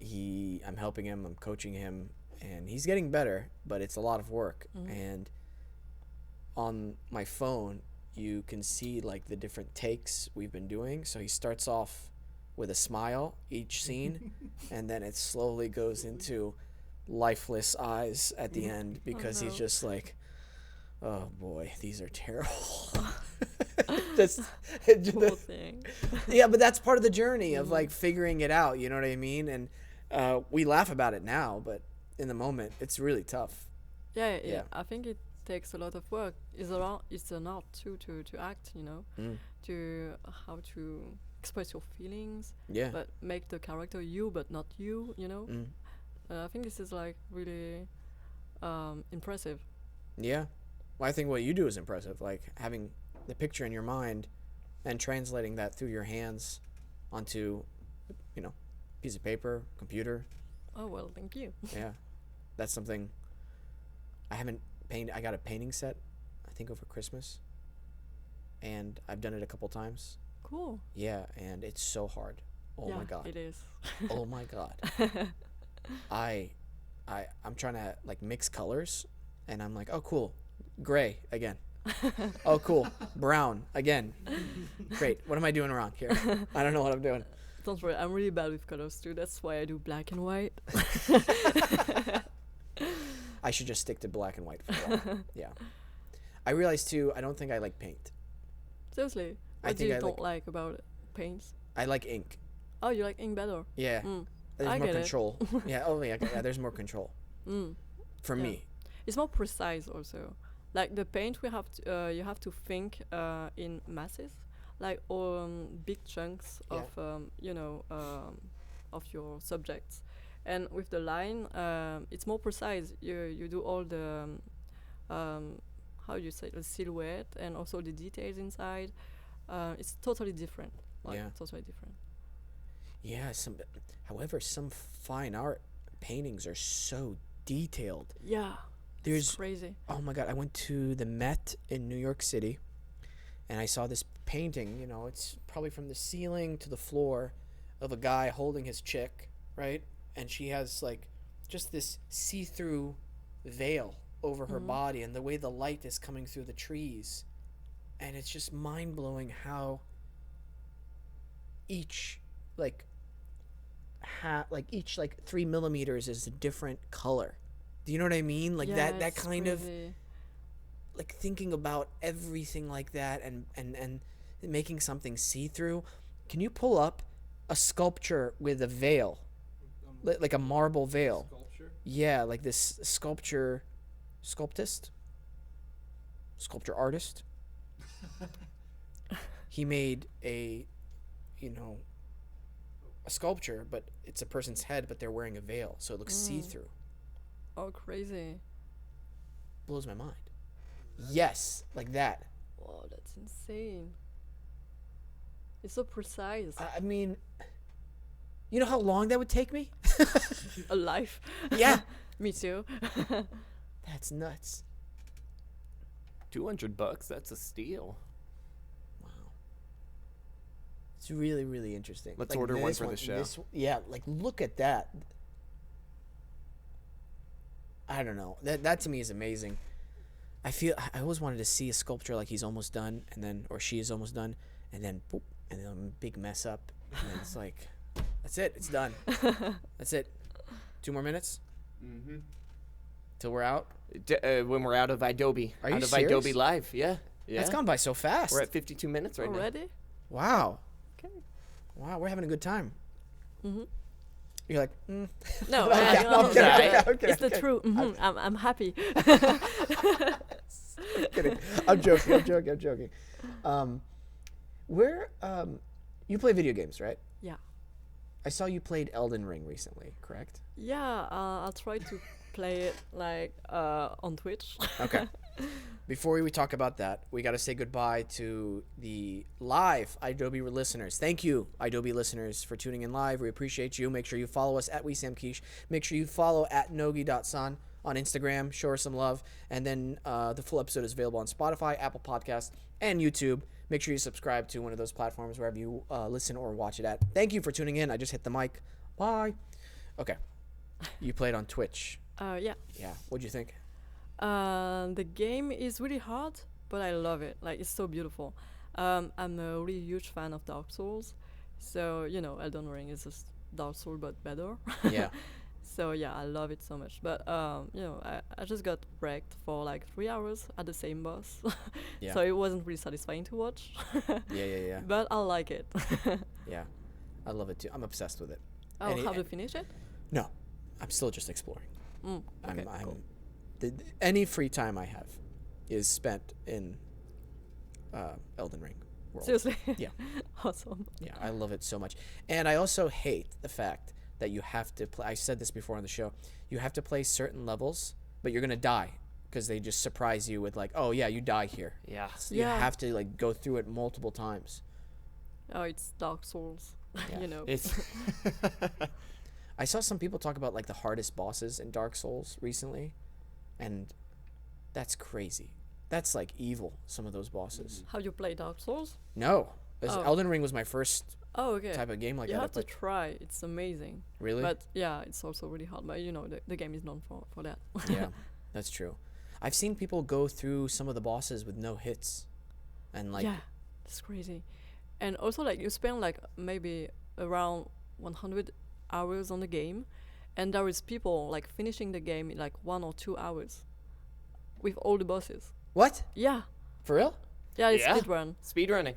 I'm helping him. I'm coaching him, and he's getting better, but it's a lot of work. And on my phone, you can see like the different takes we've been doing. So he starts off with a smile each scene, and then it slowly goes into lifeless eyes at the end because he's no. just like, oh boy, these are terrible. Just, Poor thing. yeah, but that's part of the journey of like figuring it out. You know what I mean? And we laugh about it now, but in the moment, it's really tough. Yeah. I think it takes a lot of work. It's an art too to act. To how to express your feelings, Yeah. but make the character you, but not you. I think this is like really impressive. Yeah. Well, I think what you do is impressive. Like having the picture in your mind and translating that through your hands onto, piece of paper, computer. Oh well, thank you. Yeah. That's something I haven't painted. I got a painting set, I think, over Christmas. And I've done it a couple times. Cool. Yeah, and it's so hard. Oh yeah, my God. it is. Oh my God. I'm trying to like mix colors, and I'm like, oh cool, gray again. Oh cool, brown again. Great. What am I doing wrong here? I don't know what I'm doing. Don't worry, I'm really bad with colors too. That's why I do black and white. I should just stick to black and white for a while. Yeah. I realized too, I don't think I like paint. Seriously, I what do think you I don't like about paints? I like ink. Oh, you like ink better. Yeah. There's I more get it. control. Yeah. Oh yeah. Yeah. There's more control for Yeah. me. It's more precise also. Like the paint, you have to think in masses, like big chunks Yeah. of your subjects. And with the line, it's more precise. You do all the how you say, the silhouette and also the details inside. it's totally different. Like Yeah. totally different. Yeah, however, some fine art paintings are so detailed. Yeah. There's It's crazy. oh my god, I went to the Met in New York City and I saw this painting, you know, it's probably from the ceiling to the floor of a guy holding his chick, right? And she has like just this see-through veil over her body and the way the light is coming through the trees. And it's just mind-blowing how each like each like 3 millimeters is a different color. Do you know what I mean? Like Yeah, that it's kind of crazy. like thinking about everything like that and making something see through. Can you pull up a sculpture with a veil, like a marble veil? Sculpture. Yeah, like this sculpture artist. He made a, you know, a sculpture, but it's a person's head, but they're wearing a veil, so it looks see through. Oh, crazy. Blows my mind. Yes, like that. Wow, that's insane. It's so precise. I mean, you know how long that would take me? A life. Yeah. Me too. That's nuts. $200, that's a steal. Wow. It's really, really interesting. Let's order one this for the show. Yeah, like look at that. I don't know. That to me is amazing. I always wanted to see a sculpture like he's almost done, and then or she is almost done, and then boop, and then a big mess up, and then it's like, that's it. It's done. That's it. 2 more minutes. Mm-hmm. Till we're out. When we're out of Adobe. Are you out of serious? Adobe Live, yeah. That's gone by so fast. We're at 52 minutes right now. Already? Wow. Okay. Wow, we're having a good time. Mm-hmm. You're like, No, Okay, you know, okay, it's the truth. I'm happy. kidding. I'm joking. Where you play video games, right? Yeah. I saw you played Elden Ring recently, correct? Yeah, I'll try to play it like on Twitch. Okay. Before we talk about that, we got to say goodbye to the live Adobe listeners. Thank you, Adobe listeners, for tuning in live. We appreciate you. Make sure you follow us at WeSamKish. Make sure you follow at Nogi.San on Instagram. Show her some love. And then the full episode is available on Spotify, Apple Podcasts, and YouTube. Make sure you subscribe to one of those platforms wherever you listen or watch it at. Thank you for tuning in. I just hit the mic. Bye. Okay. You played on Twitch. Yeah. Yeah. What'd you think? The game is really hard, but I love it. Like, it's so beautiful. I'm a really huge fan of Dark Souls. So, you know, Elden Ring is just Dark Souls, but better. Yeah. So, yeah, I love it so much. But, you know, I just got wrecked for like 3 hours at the same boss. Yeah. So it wasn't really satisfying to watch. Yeah. But I like it. Yeah. I love it too. I'm obsessed with it. Oh, And have you finished it? No, I'm still just exploring. Okay, cool. Any free time I have is spent in Elden Ring world. Seriously? Yeah. Awesome. Yeah, I love it so much. And I also hate the fact that you have to play. I said this before on the show. You have to play certain levels, but you're going to die because they just surprise you with like, oh, yeah, you die here. Yeah. So you Yeah. have to like go through it multiple times. Oh, it's Dark Souls. Yeah. You know. It's I saw some people talk about like the hardest bosses in Dark Souls recently, and that's crazy. That's like evil, some of those bosses. How you play Dark Souls? No. Oh. Elden Ring was my first Oh, okay. type of game like You that. have I to played. try. It's amazing. Really? But yeah, it's also really hard. But you know, the game is known for that. Yeah, that's true. I've seen people go through some of the bosses with no hits. And like, yeah, it's crazy. And also, like, you spend like maybe around 100 hours on the game, and there is people like finishing the game in like 1 or 2 hours with all the bosses. what? Yeah, For real? yeah, it's Yeah. speedrun. speedrunning.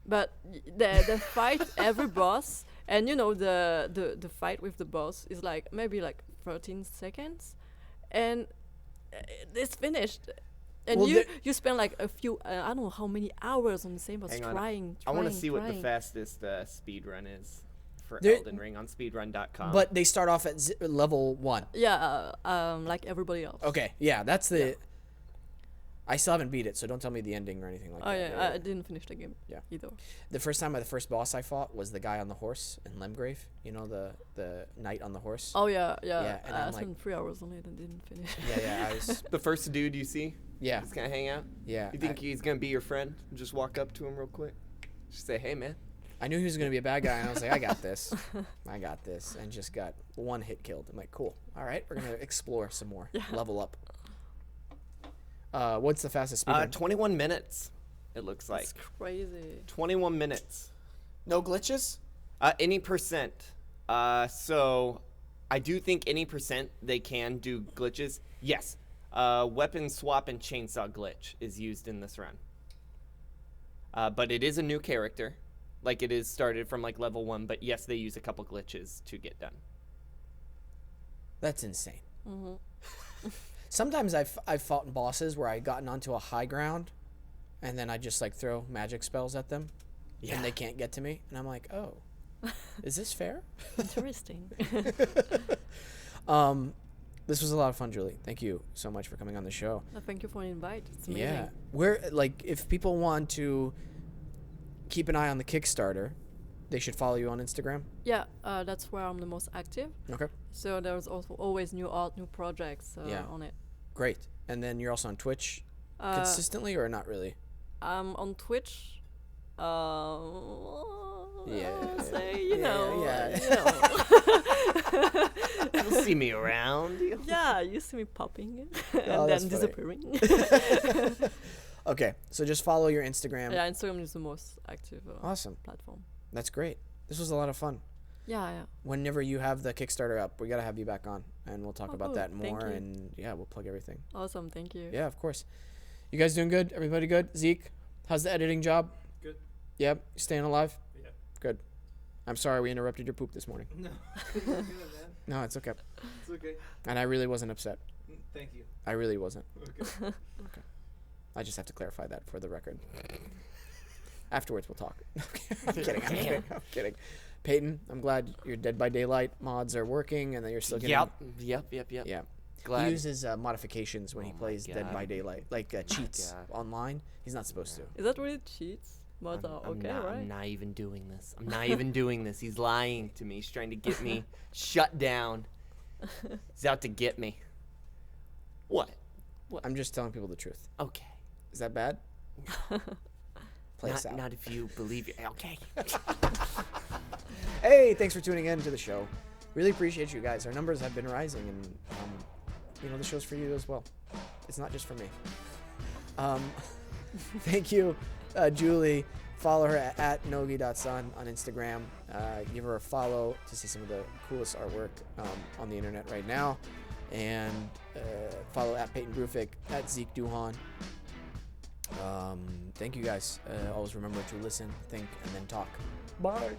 But the fight every boss, and you know the fight with the boss is like maybe like 13 seconds, and it's finished. And Well, you spend like a few I don't know how many hours on the same boss Hang on. trying. I want to see what the trying. fastest speed run is for There- Elden Ring on speedrun.com. But they start off at level 1. Yeah, like everybody else. Okay, yeah, that's the. I still haven't beat it, so don't tell me the ending or anything like Oh that. yeah, I didn't finish the game. Yeah. Either. The first boss I fought was the guy on the horse in Lemgrave. You know, the knight on the horse. Oh yeah. Yeah, and I'm I like- spent 3 hours on it and didn't finish. Yeah, I was. The first dude you see, Yeah, he's gonna hang out. yeah. You think he's gonna be your friend? Just walk up to him real quick. Just say, "Hey, man." I knew he was gonna be a bad guy, and I was like, I got this, and just got one hit killed. I'm like, cool. All right, we're gonna explore some more, level up. What's the fastest speed? 21 minutes. It looks like It's crazy. 21 minutes. No glitches. Any percent. So I do think any percent they can do glitches. Yes. Weapon swap and chainsaw glitch is used in this run. But it is a new character. Like it is started from like level 1, but yes, they use a couple glitches to get done. That's insane. Mhm. Sometimes I've fought bosses where I gotten onto a high ground, and then I just like throw magic spells at them, Yeah. and they can't get to me, and I'm like, oh, is this fair? Interesting. This was a lot of fun, Julie. Thank you so much for coming on the show. Thank you for the invite. It's amazing. Yeah, where like if people want to keep an eye on the Kickstarter, they should follow you on Instagram. Yeah, that's where I'm the most active. Okay, So there's also always new art, new projects Yeah. on it. great. And then you're also on Twitch consistently, or not really? I'm on Twitch. Yeah, Say, yeah. You'll see me around. Yeah, you see me popping Oh, and that's then funny. disappearing. Okay, so just follow your Instagram. Yeah, Instagram is the most active Awesome. platform. That's great. This was a lot of fun. Yeah. Whenever you have the Kickstarter up, we gotta have you back on, and we'll talk Oh, about cool. that Thank more. you. And yeah, we'll plug everything. Awesome. Thank you. Yeah, of course. You guys doing good? Everybody good? Zeke, how's the editing job? Good. Yep. You staying alive? Yeah. Good. I'm sorry we interrupted your poop this morning. No. Good, man. No, it's okay. It's okay. And I really wasn't upset. Thank you. I really wasn't. Okay. I just have to clarify that for the record. Afterwards, we'll talk. I'm kidding. I'm kidding. Peyton, I'm glad your Dead by Daylight mods are working and that you're still getting. Yep. Yeah. Glad. He uses modifications when he Oh my plays Dead by God. Daylight, like cheats God. online. He's not supposed to. Is that really cheats? Mods are okay, right? I'm not even doing this. I'm not even doing this. He's lying to me. He's trying to get me shut down. He's out to get me. What? I'm just telling people the truth. Okay. Is that bad? Play us out. Not if you believe it. Okay. Hey, thanks for tuning in to the show. Really appreciate you guys. Our numbers have been rising, and the show's for you as well. It's not just for me. Thank you, Julie. Follow her at nogi.san on Instagram. Give her a follow to see some of the coolest artwork on the internet right now. And follow at Peyton Brufik, at Zeke Duhan. Thank you guys. Always remember to listen, think, and then talk. Bye.